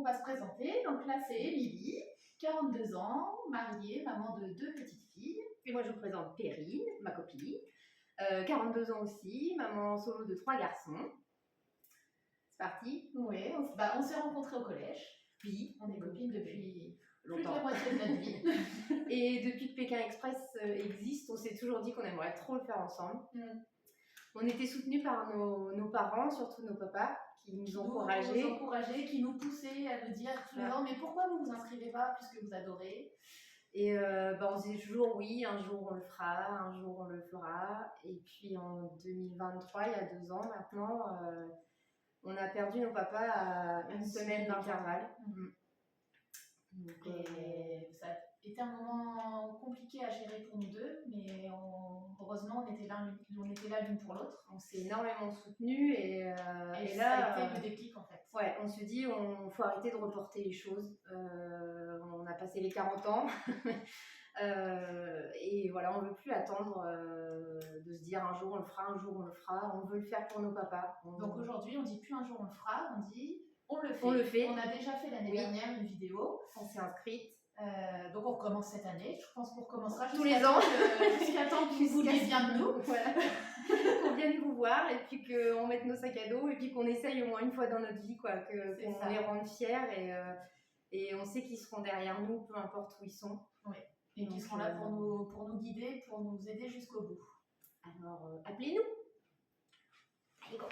va se présenter. Donc là, c'est Émilie, 42 ans, mariée, maman de 2 petites filles. Et moi, je vous présente Perrine, ma copine, 42 ans aussi, maman solo de 3 garçons. C'est parti. Oui, on s'est rencontrés au collège. Puis, on est copines depuis plus de longtemps. la moitié de notre vie. Et depuis que Pékin Express existe, on s'est toujours dit qu'on aimerait trop le faire ensemble. On était soutenus par nos parents, surtout nos papas, qui nous encourageaient. Qui nous poussaient à nous dire tous les ans, mais pourquoi vous vous inscrivez pas puisque vous adorez? Et on se dit toujours oui, un jour on le fera, un jour on le fera. Et puis en 2023, il y a 2 ans maintenant, on a perdu nos papas à une semaine d'intervalle. Et ça a été un moment compliqué à gérer pour nous deux, mais heureusement on était là l'une pour l'autre. On s'est énormément soutenus et là, ça a été le déclic en fait. Ouais, on se dit faut arrêter de reporter les choses. On a passé les 40 ans et voilà, on ne veut plus attendre de se dire un jour on le fera, un jour on le fera. On veut le faire pour nos papas. Donc aujourd'hui, on ne dit plus un jour on le fera, on dit on le fait. On le fait. On a déjà fait l'année dernière une vidéo. On s'est inscrite. Donc on recommence cette année. Je pense qu'on recommencera tous les ans jusqu'à temps que vous vouliez bien de nous. Voilà. Qu'on vienne vous voir et puis qu'on mette nos sacs à dos et puis qu'on essaye au moins une fois dans notre vie, quoi, qu'on les rende fiers et on sait qu'ils seront derrière nous, peu importe où ils sont. Oui. Et qu'ils seront là pour nous guider, pour nous aider jusqu'au bout. Alors appelez-nous. Allez, go.